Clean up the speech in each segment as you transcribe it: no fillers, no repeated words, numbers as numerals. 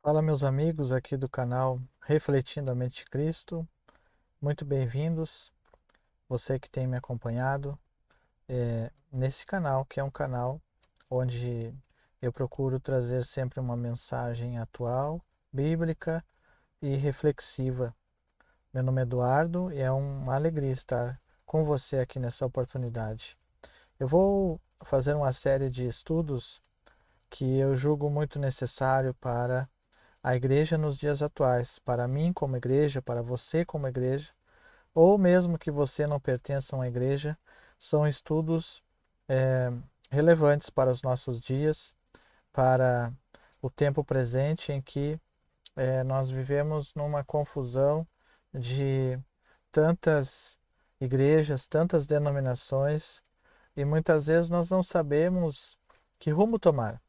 Fala, meus amigos aqui do canal Refletindo a Mente de Cristo, muito bem-vindos. Você que tem me acompanhado nesse canal, que é um canal onde eu procuro trazer sempre uma mensagem atual, bíblica e reflexiva. Meu nome é Eduardo e é uma alegria estar com você aqui nessa oportunidade. Eu vou fazer uma série de estudos que eu julgo muito necessário para a igreja nos dias atuais, para mim como igreja, para você como igreja, ou mesmo que você não pertença a uma igreja, são estudos é, relevantes para os nossos dias, para o tempo presente em que nós vivemos numa confusão de tantas igrejas, tantas denominações, e muitas vezes nós não sabemos que rumo tomar.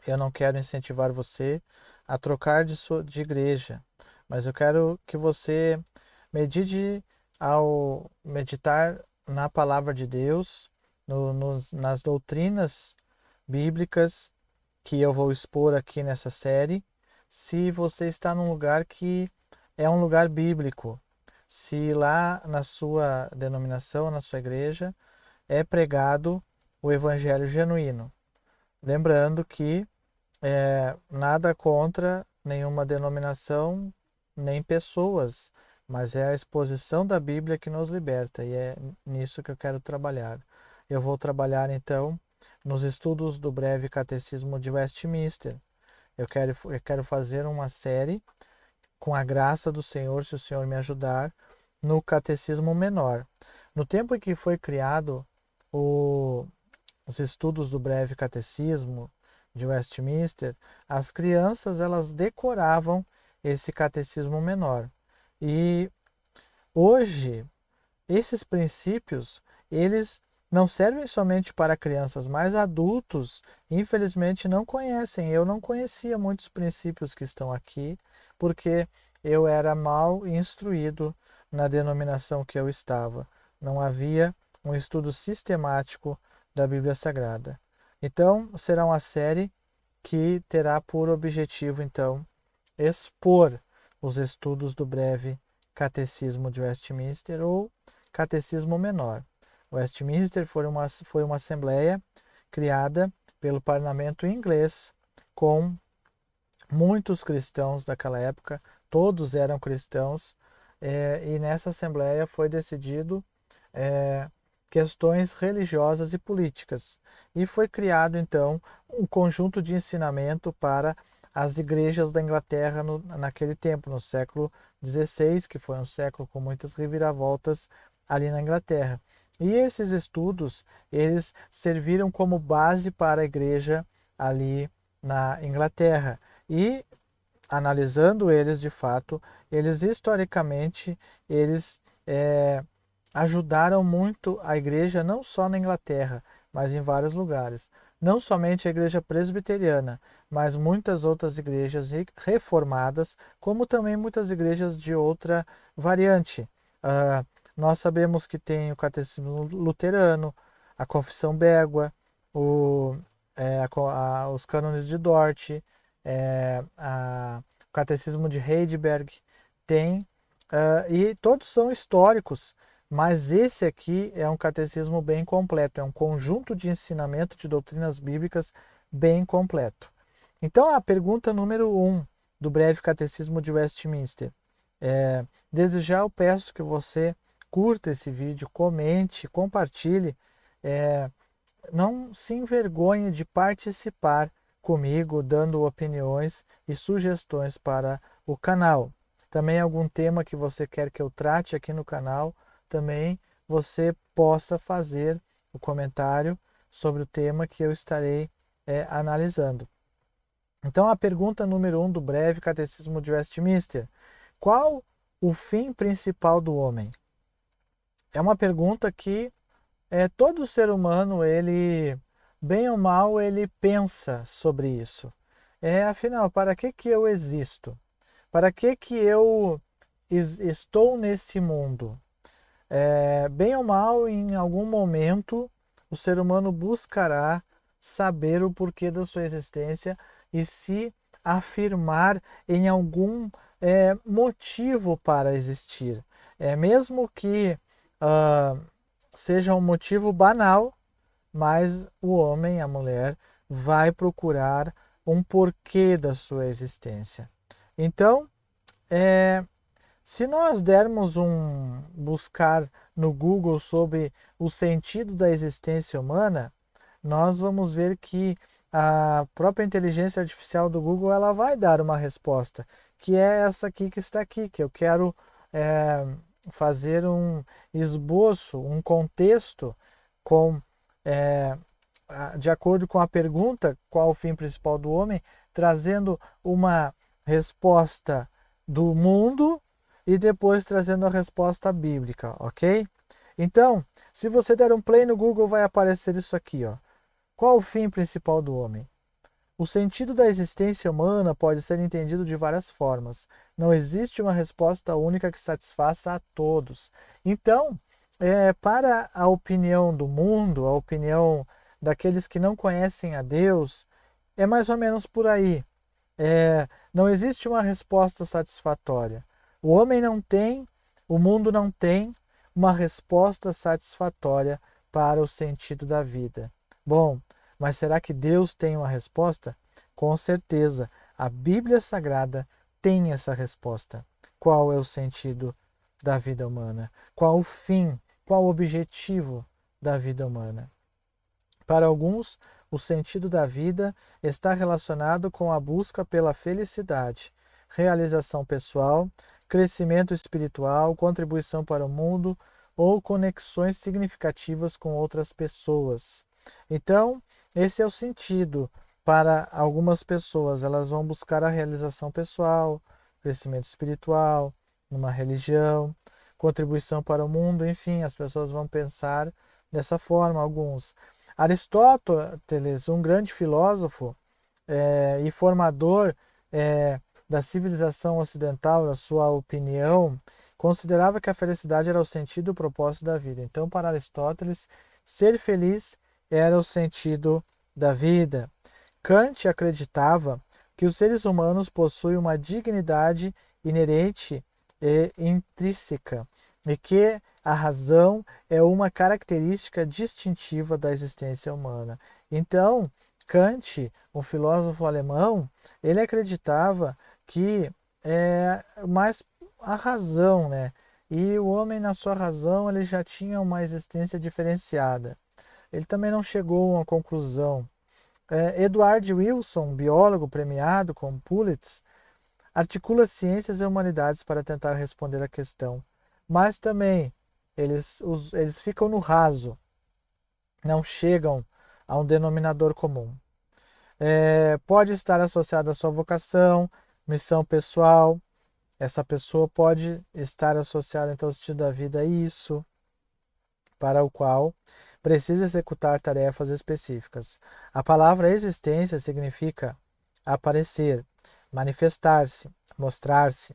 Eu não quero incentivar você a trocar de igreja, mas eu quero que você medite ao meditar na palavra de Deus, nas doutrinas bíblicas que eu vou expor aqui nessa série, se você está num lugar que é um lugar bíblico, se lá na sua denominação, na sua igreja, é pregado o evangelho genuíno. Lembrando que nada contra nenhuma denominação, nem pessoas, mas é a exposição da Bíblia que nos liberta e é nisso que eu quero trabalhar. Eu vou trabalhar então nos estudos do breve catecismo de Westminster. Eu quero fazer uma série com a graça do Senhor, se o Senhor me ajudar, no catecismo menor. No tempo em que foi criado o os estudos do breve catecismo de Westminster, as crianças elas decoravam esse catecismo menor. E hoje esses princípios, eles não servem somente para crianças, mas adultos, infelizmente, não conhecem. Eu não conhecia muitos princípios que estão aqui, porque eu era mal instruído na denominação que eu estava. Não havia um estudo sistemático da Bíblia Sagrada. Então, será uma série que terá por objetivo, então, expor os estudos do breve Catecismo de Westminster ou Catecismo Menor. Westminster foi uma assembleia criada pelo parlamento inglês com muitos cristãos daquela época, todos eram cristãos, e nessa assembleia foi decidido é, questões religiosas e políticas. E foi criado então um conjunto de ensinamento para as igrejas da Inglaterra naquele tempo, no século XVI, que foi um século com muitas reviravoltas ali na Inglaterra. E esses estudos, eles serviram como base para a igreja ali na Inglaterra. E analisando eles de fato, eles historicamente, eles é, ajudaram muito a igreja não só na Inglaterra, mas em vários lugares. Não somente a igreja presbiteriana, mas muitas outras igrejas reformadas, como também muitas igrejas de outra variante. Ah, nós sabemos que tem o catecismo luterano, a confissão bégua, os cânones de Dort, o catecismo de Heidelberg, tem, e todos são históricos, mas esse aqui é um catecismo bem completo, é um conjunto de ensinamento de doutrinas bíblicas bem completo. Então, a pergunta número 1 do breve catecismo de Westminster. Desde já eu peço que você curta esse vídeo, comente, compartilhe. É, não se envergonhe de participar comigo, dando opiniões e sugestões para o canal. Também algum tema que você quer que eu trate aqui no canal, também você possa fazer o comentário sobre o tema que eu estarei analisando. Então, a pergunta número 1 do breve Catecismo de Westminster: qual o fim principal do homem? É uma pergunta que todo ser humano, ele, bem ou mal, ele pensa sobre isso. Afinal, para que eu existo? Para que eu estou nesse mundo? Bem ou mal, em algum momento, o ser humano buscará saber o porquê da sua existência e se afirmar em algum motivo para existir. Mesmo que seja um motivo banal, mas o homem, a mulher, vai procurar um porquê da sua existência. Então, se nós dermos um buscar no Google sobre o sentido da existência humana, nós vamos ver que a própria inteligência artificial do Google ela vai dar uma resposta, que é essa aqui que está aqui, que eu quero é, fazer um esboço, um contexto com é, de acordo com a pergunta qual o fim principal do homem, trazendo uma resposta do mundo e depois trazendo a resposta bíblica, ok? Então, se você der um play no Google, vai aparecer isso aqui, ó. Qual o fim principal do homem? O sentido da existência humana pode ser entendido de várias formas. Não existe uma resposta única que satisfaça a todos. Então, para a opinião do mundo, a opinião daqueles que não conhecem a Deus, é mais ou menos por aí. Não existe uma resposta satisfatória. O homem não tem, o mundo não tem uma resposta satisfatória para o sentido da vida. Bom, mas será que Deus tem uma resposta? Com certeza, a Bíblia Sagrada tem essa resposta. Qual é o sentido da vida humana? Qual o fim? Qual o objetivo da vida humana? Para alguns, o sentido da vida está relacionado com a busca pela felicidade, realização pessoal, crescimento espiritual, contribuição para o mundo ou conexões significativas com outras pessoas. Então, esse é o sentido para algumas pessoas. Elas vão buscar a realização pessoal, crescimento espiritual, numa religião, contribuição para o mundo, enfim, as pessoas vão pensar dessa forma. Alguns. Aristóteles, um grande filósofo e formador da civilização ocidental, na sua opinião, considerava que a felicidade era o sentido e o propósito da vida. Então, para Aristóteles, ser feliz era o sentido da vida. Kant acreditava que os seres humanos possuem uma dignidade inerente e intrínseca e que a razão é uma característica distintiva da existência humana. Então, Kant, um filósofo alemão, ele acreditava que mais a razão, né? E o homem, na sua razão, ele já tinha uma existência diferenciada. Ele também não chegou a uma conclusão. Edward Wilson, biólogo premiado com Pulitzer, articula ciências e humanidades para tentar responder à questão, mas também eles ficam no raso, não chegam a um denominador comum. Pode estar associado à sua vocação, missão pessoal, essa pessoa pode estar associada então ao sentido da vida a isso, para o qual precisa executar tarefas específicas. A palavra existência significa aparecer, manifestar-se, mostrar-se.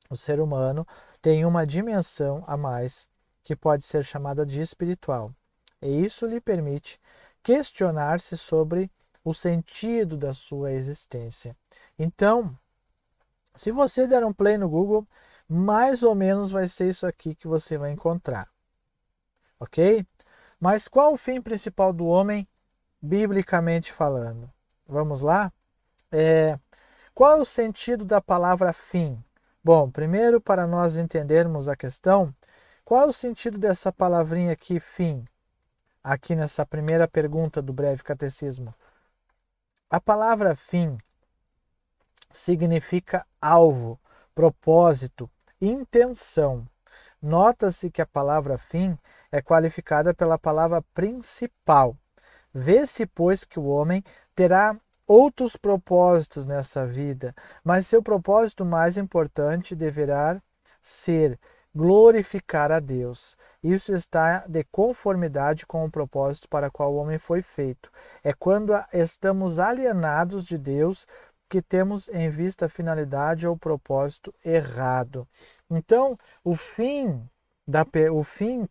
O ser humano tem uma dimensão a mais que pode ser chamada de espiritual, e isso lhe permite questionar-se sobre o sentido da sua existência. Então, se você der um play no Google, mais ou menos vai ser isso aqui que você vai encontrar. Ok? Mas qual o fim principal do homem, biblicamente falando? Vamos lá? Qual é o sentido da palavra fim? Bom, primeiro, para nós entendermos a questão, qual é o sentido dessa palavrinha aqui, fim? Aqui nessa primeira pergunta do breve catecismo. A palavra fim significa alvo, propósito, intenção. Nota-se que a palavra fim é qualificada pela palavra principal. Vê-se, pois, que o homem terá outros propósitos nessa vida, mas seu propósito mais importante deverá ser glorificar a Deus. Isso está de conformidade com o propósito para o qual o homem foi feito. É quando estamos alienados de Deus que temos em vista a finalidade ou o propósito errado. Então, o fim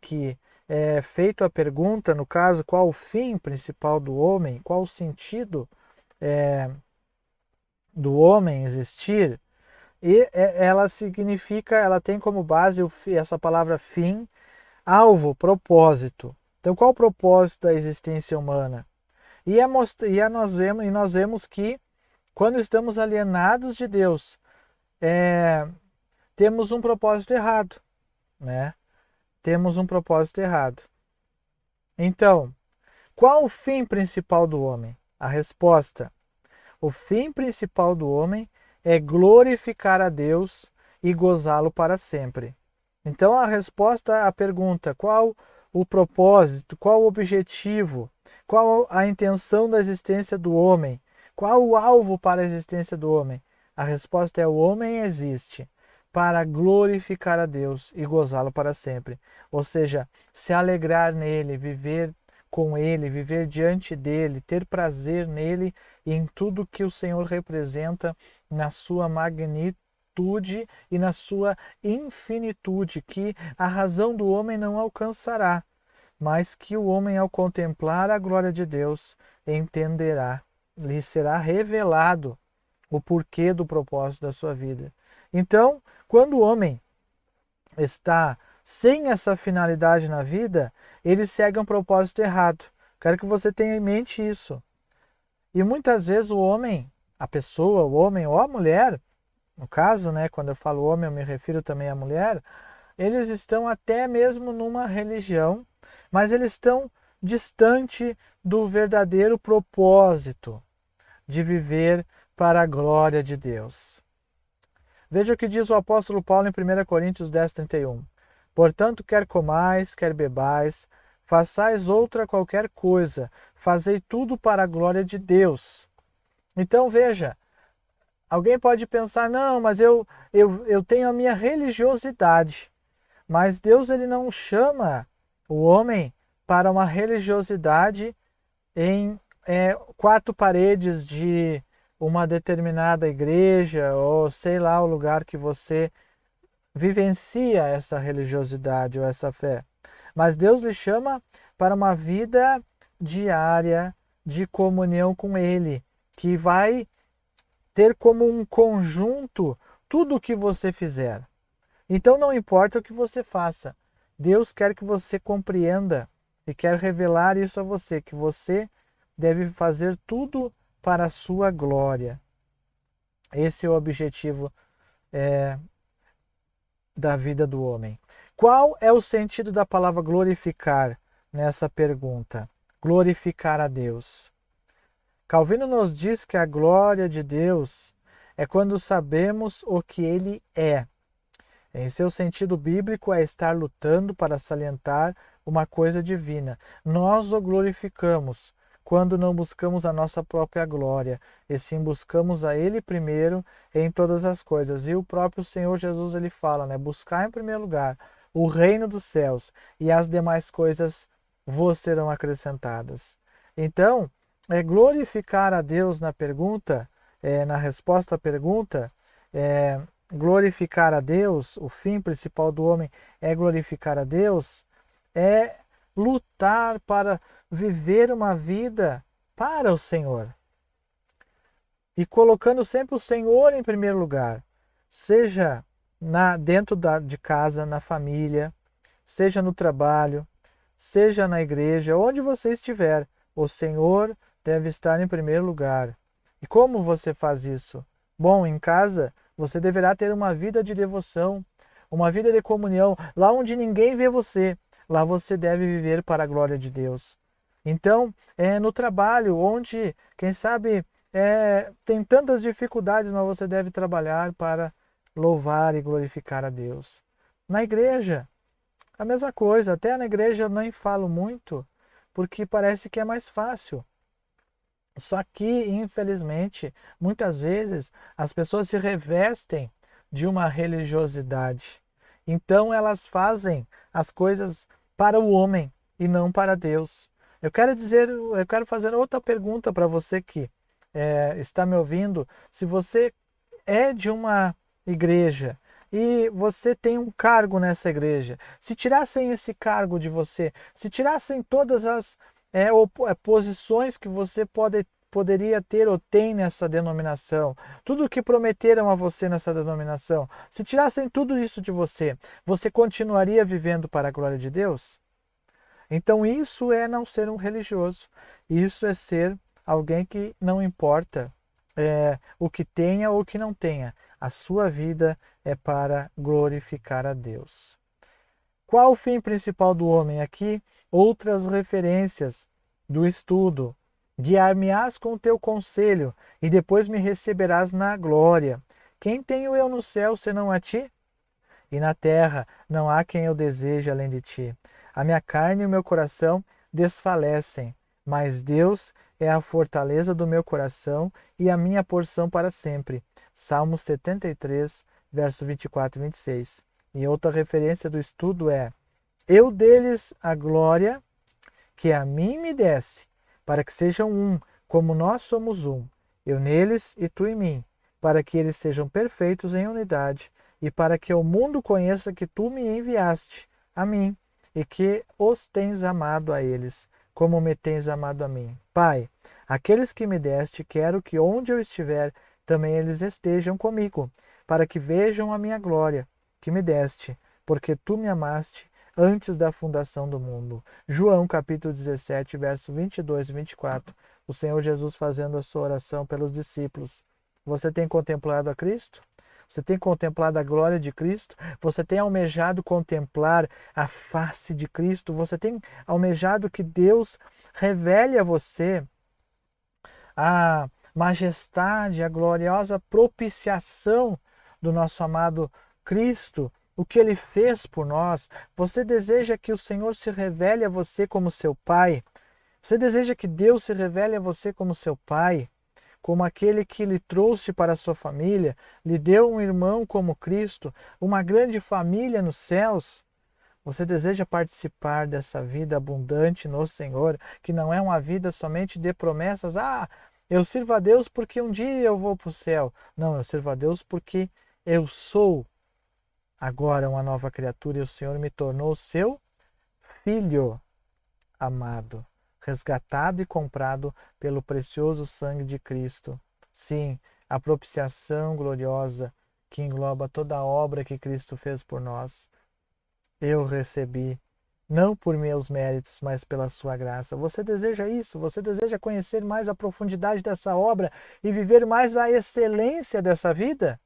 que é feito a pergunta, no caso, qual o fim principal do homem, qual o sentido do homem existir, e ela significa, ela tem como base essa palavra fim, alvo, propósito. Então, qual o propósito da existência humana? Nós vemos que quando estamos alienados de Deus, temos um propósito errado, né? Temos um propósito errado. Então, qual o fim principal do homem? A resposta: o fim principal do homem é glorificar a Deus e gozá-lo para sempre. Então, a resposta à pergunta: qual o propósito, qual o objetivo, qual a intenção da existência do homem, qual o alvo para a existência do homem? A resposta é: o homem existe para glorificar a Deus e gozá-lo para sempre. Ou seja, se alegrar nele, viver com ele, viver diante dele, ter prazer nele e em tudo que o Senhor representa na sua magnitude e na sua infinitude, que a razão do homem não alcançará, mas que o homem, ao contemplar a glória de Deus, entenderá, lhe será revelado o porquê do propósito da sua vida. Então, quando o homem está sem essa finalidade na vida, ele segue um propósito errado. Quero que você tenha em mente isso. E muitas vezes o homem, a pessoa, o homem ou a mulher, no caso, né, quando eu falo homem, eu me refiro também à mulher, eles estão até mesmo numa religião, mas eles estão distante do verdadeiro propósito de viver para a glória de Deus. Veja o que diz o apóstolo Paulo em 1 Coríntios 10:31. Portanto, quer comais, quer bebais, façais outra qualquer coisa, fazei tudo para a glória de Deus. Então veja, alguém pode pensar, não, mas eu tenho a minha religiosidade. Mas Deus ele não chama o homem para uma religiosidade em quatro paredes de uma determinada igreja ou sei lá o lugar que você vivencia essa religiosidade ou essa fé. Mas Deus lhe chama para uma vida diária de comunhão com Ele, que vai ter como um conjunto tudo o que você fizer. Então não importa o que você faça, Deus quer que você compreenda e quer revelar isso a você, que você deve fazer tudo para a sua glória. Esse é o objetivo da vida do homem. Qual é o sentido da palavra glorificar nessa pergunta? Glorificar a Deus. Calvino nos diz que a glória de Deus é quando sabemos o que Ele é. Em seu sentido bíblico, é estar lutando para salientar uma coisa divina. Nós o glorificamos quando não buscamos a nossa própria glória, e sim buscamos a Ele primeiro em todas as coisas. E o próprio Senhor Jesus ele fala, né? Buscar em primeiro lugar o reino dos céus e as demais coisas vos serão acrescentadas. Então, glorificar a Deus na pergunta, na resposta à pergunta, glorificar a Deus, o fim principal do homem é glorificar a Deus, é lutar para viver uma vida para o Senhor. E colocando sempre o Senhor em primeiro lugar, seja dentro de casa, na família, seja no trabalho, seja na igreja, onde você estiver, o Senhor deve estar em primeiro lugar. E como você faz isso? Bom, em casa, você deverá ter uma vida de devoção, uma vida de comunhão, lá onde ninguém vê você, lá você deve viver para a glória de Deus. Então, no trabalho, onde, quem sabe, tem tantas dificuldades, mas você deve trabalhar para louvar e glorificar a Deus. Na igreja, a mesma coisa, até na igreja eu nem falo muito, porque parece que é mais fácil. Só que, infelizmente, muitas vezes as pessoas se revestem de uma religiosidade. Então elas fazem as coisas para o homem e não para Deus. Eu quero fazer outra pergunta para você que está me ouvindo. Se você é de uma igreja e você tem um cargo nessa igreja, se tirassem esse cargo de você, se tirassem todas as posições que você poderia ter ou tem nessa denominação, tudo o que prometeram a você nessa denominação, se tirassem tudo isso de você, você continuaria vivendo para a glória de Deus? Então isso é não ser um religioso, isso é ser alguém que não importa o que tenha ou o que não tenha, a sua vida é para glorificar a Deus. Qual o fim principal do homem? Aqui, outras referências do estudo. Guiar-me-ás com o teu conselho, e depois me receberás na glória. Quem tenho eu no céu, senão a ti? E na terra não há quem eu deseje além de ti. A minha carne e o meu coração desfalecem, mas Deus é a fortaleza do meu coração e a minha porção para sempre. Salmos 73, verso 24 e 26. E outra referência do estudo é: eu deles a glória que a mim me desse, para que sejam um, como nós somos um, eu neles e tu em mim, para que eles sejam perfeitos em unidade, e para que o mundo conheça que tu me enviaste a mim, e que os tens amado a eles, como me tens amado a mim. Pai, aqueles que me deste, quero que onde eu estiver, também eles estejam comigo, para que vejam a minha glória, que me deste, porque tu me amaste antes da fundação do mundo. João capítulo 17, verso 22 e 24. O Senhor Jesus fazendo a sua oração pelos discípulos. Você tem contemplado a Cristo? Você tem contemplado a glória de Cristo? Você tem almejado contemplar a face de Cristo? Você tem almejado que Deus revele a você a majestade, a gloriosa propiciação do nosso amado Cristo, o que ele fez por nós? Você deseja que o Senhor se revele a você como seu Pai? Você deseja que Deus se revele a você como seu Pai? Como aquele que lhe trouxe para a sua família, lhe deu um irmão como Cristo, uma grande família nos céus? Você deseja participar dessa vida abundante no Senhor, que não é uma vida somente de promessas? Ah, eu sirvo a Deus porque um dia eu vou para o céu. Não, eu sirvo a Deus porque eu sou agora uma nova criatura e o Senhor me tornou seu filho amado, resgatado e comprado pelo precioso sangue de Cristo. Sim, a propiciação gloriosa que engloba toda a obra que Cristo fez por nós. Eu recebi, não por meus méritos, mas pela sua graça. Você deseja isso? Você deseja conhecer mais a profundidade dessa obra e viver mais a excelência dessa vida?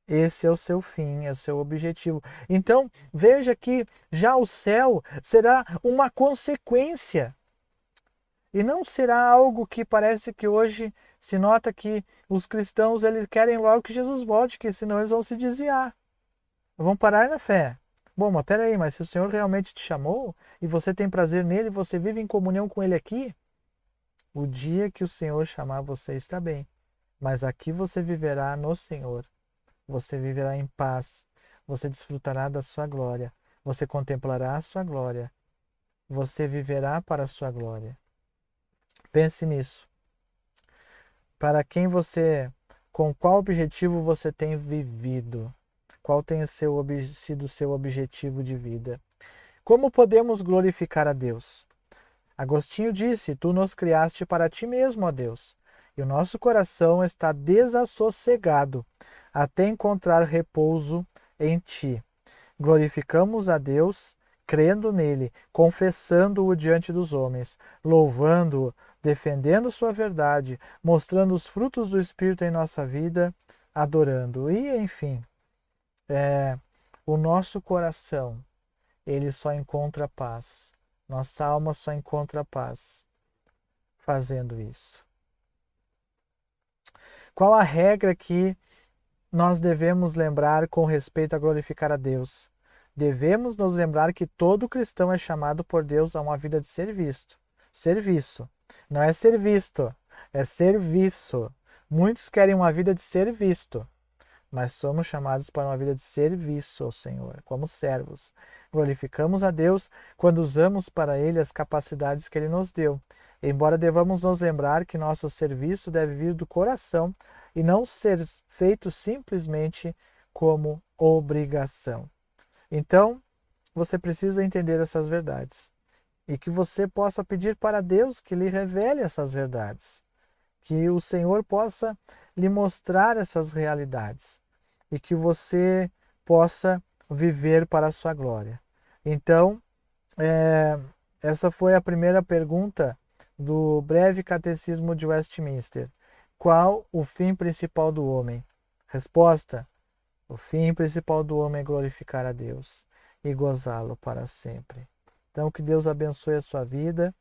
Esse é o seu fim, é o seu objetivo. Então, veja que já o céu será uma consequência. E não será algo que parece que hoje se nota que os cristãos eles querem logo que Jesus volte, que senão eles vão se desviar. Vão parar na fé. Bom, mas peraí, mas se o Senhor realmente te chamou e você tem prazer nele, você vive em comunhão com ele aqui, o dia que o Senhor chamar você está bem. Mas aqui você viverá no Senhor. Você viverá em paz, você desfrutará da sua glória, você contemplará a sua glória, você viverá para a sua glória. Pense nisso. Para quem com qual objetivo você tem vivido? Qual tem sido o seu objetivo de vida? Como podemos glorificar a Deus? Agostinho disse: Tu nos criaste para ti mesmo, ó Deus, e o nosso coração está desassossegado até encontrar repouso em ti. Glorificamos a Deus crendo nele, confessando-o diante dos homens, louvando-o, defendendo sua verdade, mostrando os frutos do Espírito em nossa vida, adorando. E, enfim, o nosso coração, ele só encontra paz. Nossa alma só encontra paz fazendo isso. Qual a regra que nós devemos lembrar com respeito a glorificar a Deus? Devemos nos lembrar que todo cristão é chamado por Deus a uma vida de serviço. Serviço. Não é ser visto, é serviço. Muitos querem uma vida de ser visto, mas somos chamados para uma vida de serviço ao Senhor, como servos. Glorificamos a Deus quando usamos para Ele as capacidades que Ele nos deu. Embora devamos nos lembrar que nosso serviço deve vir do coração e não ser feito simplesmente como obrigação. Então, você precisa entender essas verdades. e que você possa pedir para Deus que lhe revele essas verdades, que o Senhor possa lhe mostrar essas realidades e que você possa viver para a sua glória. Então, essa foi a primeira pergunta do breve catecismo de Westminster. Qual o fim principal do homem? Resposta: o fim principal do homem é glorificar a Deus e gozá-lo para sempre. Então, que Deus abençoe a sua vida,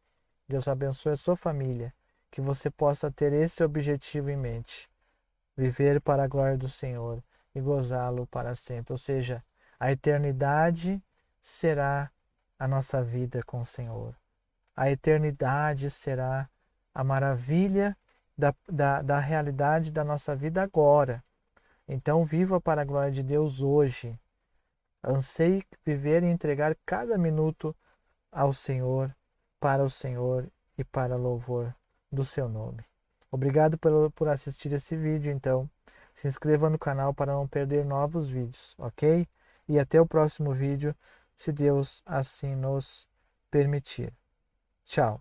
Deus abençoe a sua família, que você possa ter esse objetivo em mente, viver para a glória do Senhor e gozá-lo para sempre. Ou seja, a eternidade será a nossa vida com o Senhor. A eternidade será a maravilha da realidade da nossa vida agora. Então, viva para a glória de Deus hoje. Anseie viver e entregar cada minuto ao Senhor, para o Senhor e para louvor do seu nome. Obrigado por assistir esse vídeo, então. Se inscreva no canal para não perder novos vídeos, ok? E até o próximo vídeo, se Deus assim nos permitir. Tchau.